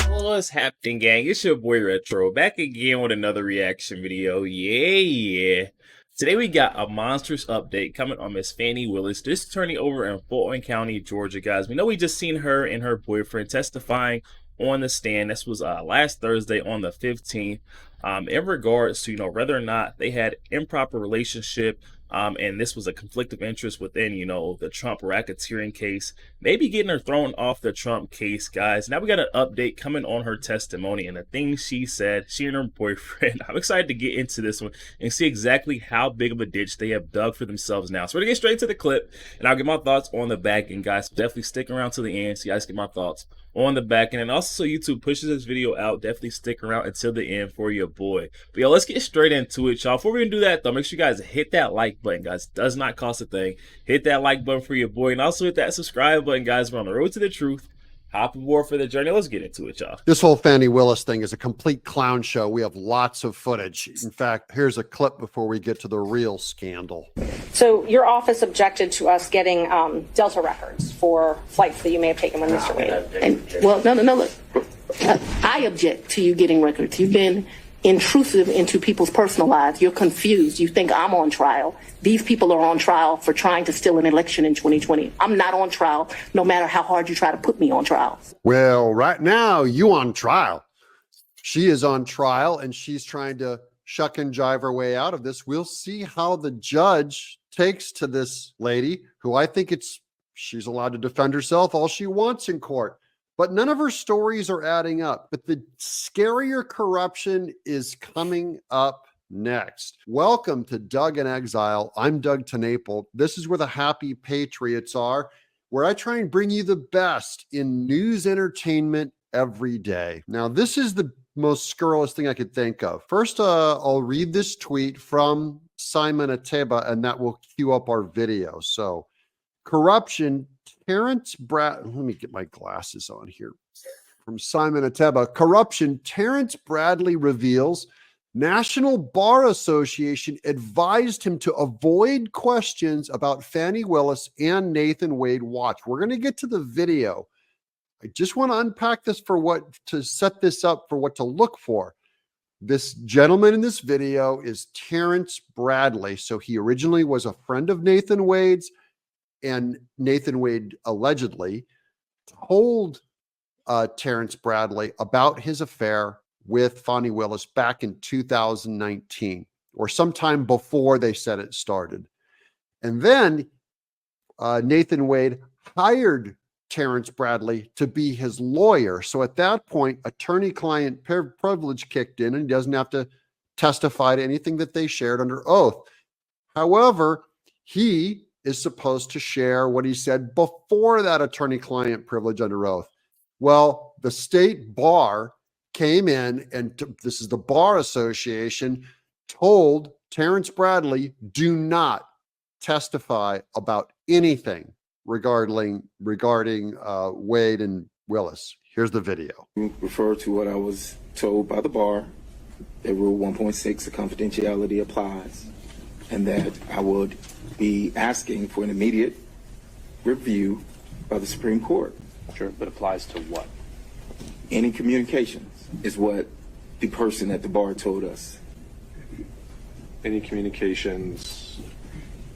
What's happening, gang? It's your boy Retro back again with another reaction video. Yeah. Today we got a monstrous update coming on Miss Fani Willis, this attorney over in Fulton County, Georgia, guys. We know we just seen her and her boyfriend testifying on the stand. This was last Thursday on the 15th. In regards to whether or not they had improper relationship. And this was a conflict of interest within, the Trump racketeering case, maybe getting her thrown off the Trump case, guys. Now we got an update coming on her testimony and the things she said, she and her boyfriend. I'm excited to get into this one and see exactly how big of a ditch they have dug for themselves now. So we're gonna get straight to the clip and I'll get my thoughts on the back end, guys. So definitely stick around to the end so you guys get my thoughts on the back end. And also, so YouTube pushes this video out, definitely stick around until the end for your boy. But yo, let's get straight into it, y'all. Before we do that though, make sure you guys hit that like button, guys. It does not cost a thing. Hit that like button for your boy, and also hit that subscribe button, guys. We're on the road to the truth. Hop aboard for the journey. Let's get into it, y'all. This whole Fani Willis thing is a complete clown show. We have lots of footage. In fact, here's a clip before we get to the real scandal. So your office objected to us getting Delta records for flights that you may have taken with Mr. Wade. Well, no, look. I object to you getting records. You've been intrusive into people's personal lives. You're confused. You think I'm on trial. These people are on trial for trying to steal an election in 2020. I'm not on trial, no matter how hard you try to put me on trial. Well, right now, you on trial. She is on trial, and she's trying to shuck and jive her way out of this. We'll see how the judge takes to this lady, who I think she's allowed to defend herself all she wants in court. But none of her stories are adding up. But the scarier corruption is coming up next. Welcome to Doug in Exile. I'm Doug Tenaple. This is where the happy patriots are, where I try and bring you the best in news entertainment every day. Now, this is the most scurrilous thing I could think of. First, I'll read this tweet from Simon Ateba, and that will cue up our video. So, corruption. Terrence Bradley, let me get my glasses on here. From Simon Ateba, corruption. Terrence Bradley reveals National Bar Association advised him to avoid questions about Fani Willis and Nathan Wade. Watch. We're going to get to the video. I just want to unpack this to set this up for what to look for. This gentleman in this video is Terrence Bradley. So he originally was a friend of Nathan Wade's, and Nathan Wade allegedly told Terrence Bradley about his affair with Fani Willis back in 2019, or sometime before they said it started. And then Nathan Wade hired Terrence Bradley to be his lawyer. So at that point, attorney-client privilege kicked in, and he doesn't have to testify to anything that they shared under oath. However, he is supposed to share what he said before that attorney-client privilege under oath. Well, the state bar came in, and this is the Bar Association, told Terrence Bradley, do not testify about anything regarding Wade and Willis. Here's the video. Refer to what I was told by the bar, that Rule 1.6, the confidentiality applies, and that I would be asking for an immediate review by the Supreme Court. Sure, but applies to what? Any communications is what the person at the bar told us. Any communications?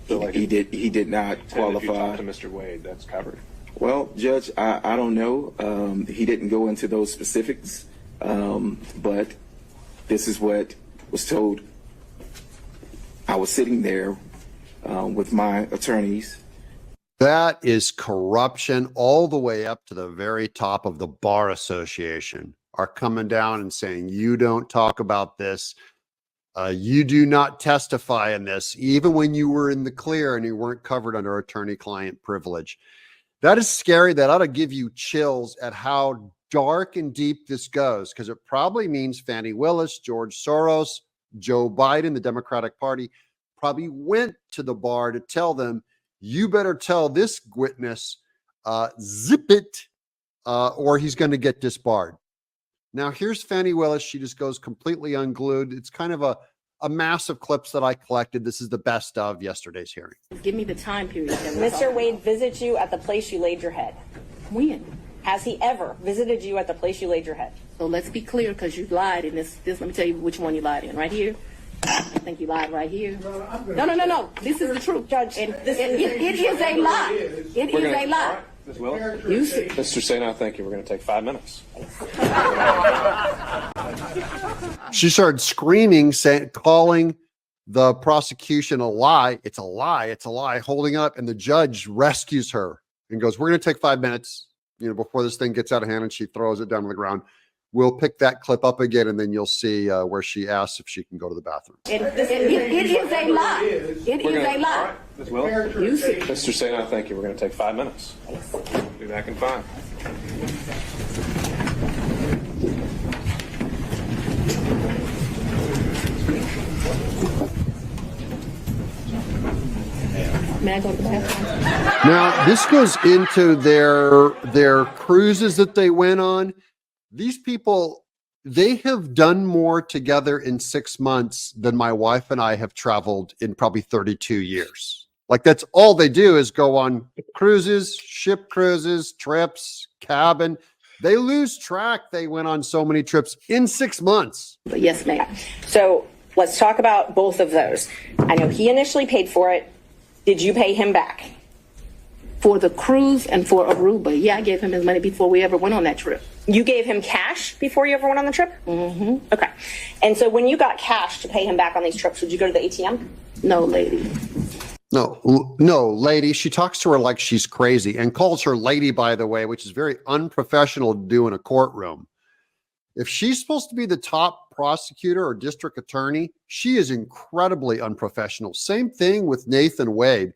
He did not qualify. If you talk to Mr. Wade, that's covered. Well, Judge, I don't know. He didn't go into those specifics, but this is what was told. I was sitting there with my attorneys. That is corruption all the way up to the very top of the Bar Association are coming down and saying, you don't talk about this. You do not testify in this, even when you were in the clear and you weren't covered under attorney-client privilege. That is scary. That ought to give you chills at how dark and deep this goes, because it probably means Fani Willis, George Soros, Joe Biden, the Democratic Party, probably went to the bar to tell them, you better tell this witness, zip it, or he's going to get disbarred. Now, here's Fani Willis. She just goes completely unglued. It's kind of a a mass of clips that I collected. This is the best of yesterday's hearing. Give me the time period. Mr. Wade visited you at the place you laid your head. When? Has he ever visited you at the place you laid your head? So let's be clear, because you lied in this. Let me tell you which one you lied in. Right here. I think you lied right here. No. This is the truth, Judge. And it is a lie. It is a lie. Ms. Willis? You see. Mr. Sano, thank you. We're going to take 5 minutes. She started screaming, calling the prosecution a lie. It's a lie. It's a lie, holding up. And the judge rescues her and goes, we're going to take 5 minutes, before this thing gets out of hand, and she throws it down on the ground. We'll pick that clip up again, and then you'll see where she asks if she can go to the bathroom. It is a lie. It is a lie. Ms. Willis? You see. Mr. Sano, thank you. We're going to take 5 minutes. Be back in 5. May I go to the bathroom? Now, this goes into their cruises that they went on. These people, they have done more together in 6 months than my wife and I have traveled in probably 32 years. Like, that's all they do is go on cruises, ship cruises, trips, cabin. They lose track. They went on so many trips in 6 months. But yes, ma'am. So let's talk about both of those. I know he initially paid for it. Did you pay him back? For the cruise and for Aruba, yeah, I gave him his money before we ever went on that trip. You gave him cash before you ever went on the trip? Mm-hmm. Okay. And so when you got cash to pay him back on these trips, would you go to the ATM? No, lady. No, lady. She talks to her like she's crazy and calls her lady, by the way, which is very unprofessional to do in a courtroom. If she's supposed to be the top prosecutor or district attorney, she is incredibly unprofessional. Same thing with Nathan Wade.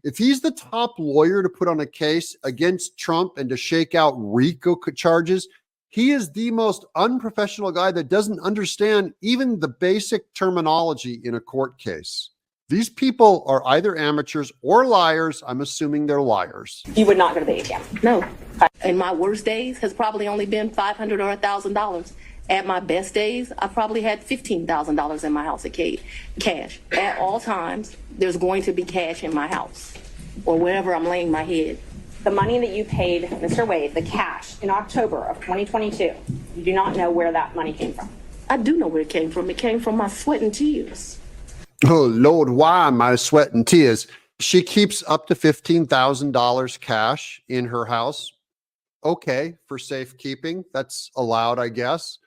If he's the top lawyer to put on a case against Trump and to shake out RICO charges, he is the most unprofessional guy that doesn't understand even the basic terminology in a court case. These people are either amateurs or liars. I'm assuming they're liars. You would not go to the ATM? No. And my worst days has probably only been $500 or $1,000. At my best days, I probably had $15,000 in my house at cash. At all times, there's going to be cash in my house or wherever I'm laying my head. The money that you paid Mr. Wade, the cash, in October of 2022, you do not know where that money came from? I do know where it came from. It came from my sweat and tears. Oh, Lord, why my sweat and tears? She keeps up to $15,000 cash in her house. Okay, for safekeeping. That's allowed, I guess.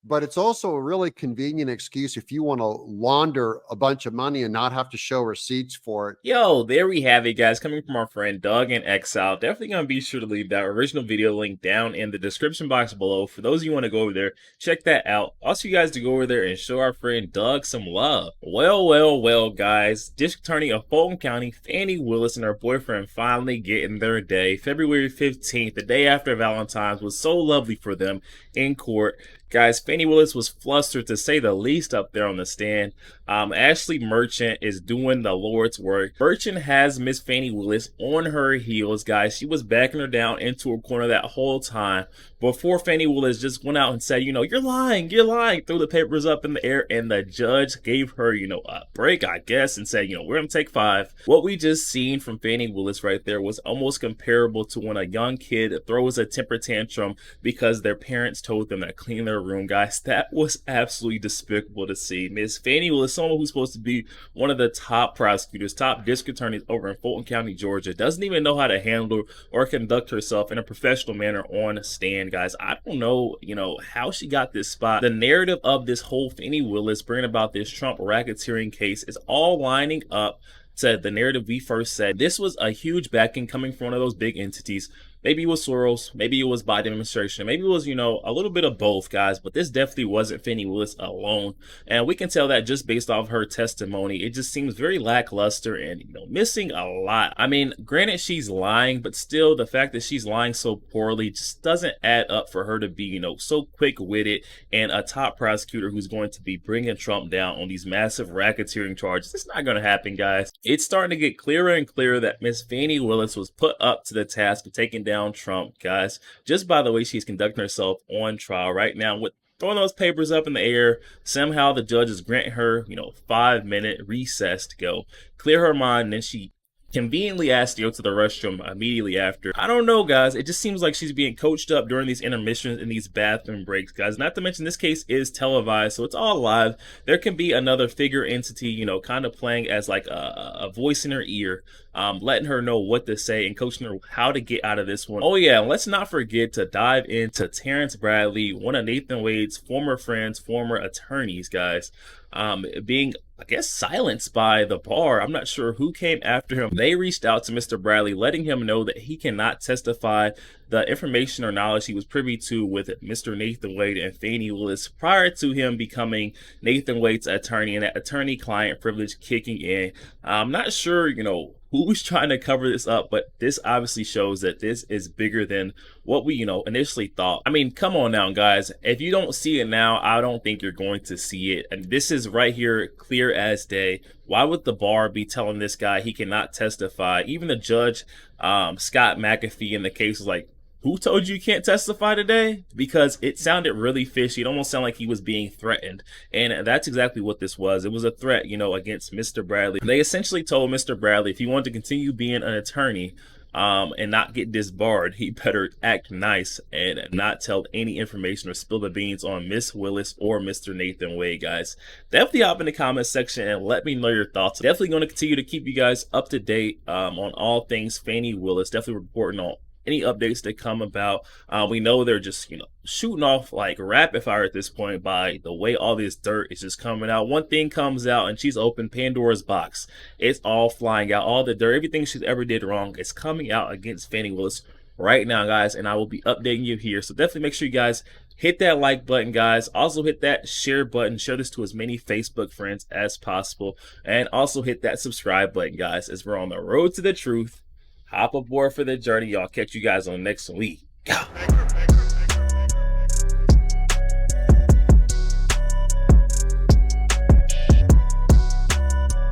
But it's also a really convenient excuse if you want to launder a bunch of money and not have to show receipts for it. Yo, there we have it, guys. Coming from our friend Doug in Exile. Definitely going to be sure to leave that original video link down in the description box below. For those of you who want to go over there, check that out. Also, you guys to go over there and show our friend Doug some love. Well, guys. District Attorney of Fulton County, Fani Willis, and her boyfriend finally getting their day. February 15th, the day after Valentine's, was so lovely for them in court. Guys, Fani Willis was flustered to say the least up there on the stand. Ashley Merchant is doing the Lord's work. Merchant has Miss Fani Willis on her heels, guys. She was backing her down into a corner that whole time before Fani Willis just went out and said, you're lying, threw the papers up in the air, and the judge gave her, a break, I guess, and said, we're going to take 5. What we just seen from Fani Willis right there was almost comparable to when a young kid throws a temper tantrum because their parents told them to clean their room, guys. That was absolutely despicable to see. Miss Fani Willis, someone who's supposed to be one of the top prosecutors, top district attorneys over in Fulton County, Georgia, doesn't even know how to handle or conduct herself in a professional manner on stand, guys. I don't know, how she got this spot. The narrative of this whole Fani Willis bringing about this Trump racketeering case is all lining up to the narrative we first said. This was a huge backing coming from one of those big entities. Maybe it was Soros, maybe it was Biden administration, maybe it was, a little bit of both, guys, but this definitely wasn't Fani Willis alone. And we can tell that just based off her testimony. It just seems very lackluster and, missing a lot. I mean, granted, she's lying, but still the fact that she's lying so poorly just doesn't add up for her to be, so quick-witted and a top prosecutor who's going to be bringing Trump down on these massive racketeering charges. It's not going to happen, guys. It's starting to get clearer and clearer that Miss Fani Willis was put up to the task of taking down Trump, guys, just by the way she's conducting herself on trial right now with throwing those papers up in the air. Somehow the judge is granting her, 5-minute recess to go clear her mind, and then she conveniently asked to go to the restroom immediately after. I don't know, guys. It just seems like she's being coached up during these intermissions and these bathroom breaks, guys. Not to mention this case is televised, so it's all live. There can be another figure entity, kind of playing as like a voice in her ear, letting her know what to say and coaching her how to get out of this one. Oh yeah, let's not forget to dive into Terrence Bradley, one of Nathan Wade's former friends, former attorneys, guys. Being, I guess, silenced by the bar. I'm not sure who came after him. They reached out to Mr. Bradley, letting him know that he cannot testify the information or knowledge he was privy to with Mr. Nathan Wade and Fani Willis prior to him becoming Nathan Wade's attorney and that attorney-client privilege kicking in. I'm not sure, who's trying to cover this up, but this obviously shows that this is bigger than what we, initially thought. I mean, come on now, guys. If you don't see it now, I don't think you're going to see it. And this is right here, clear as day. Why would the bar be telling this guy he cannot testify? Even the judge, Scott McAfee, in the case was like, who told you can't testify today? Because it sounded really fishy. It almost sounded like he was being threatened. And that's exactly what this was. It was a threat, against Mr. Bradley. They essentially told Mr. Bradley if he wanted to continue being an attorney and not get disbarred, he better act nice and not tell any information or spill the beans on Miss Willis or Mr. Nathan Wade, guys. Definitely hop in the comment section and let me know your thoughts. Definitely going to continue to keep you guys up to date on all things Fani Willis. Definitely reporting on any updates that come about. We know they're just, shooting off like rapid fire at this point by the way all this dirt is just coming out. One thing comes out and she's opened Pandora's box. It's all flying out. All the dirt, everything she's ever did wrong is coming out against Fani Willis right now, guys. And I will be updating you here. So definitely make sure you guys hit that like button, guys. Also hit that share button. Share this to as many Facebook friends as possible. And also hit that subscribe button, guys, as we're on the road to the truth. Hop aboard for the journey. Y'all catch you guys on next week. Go.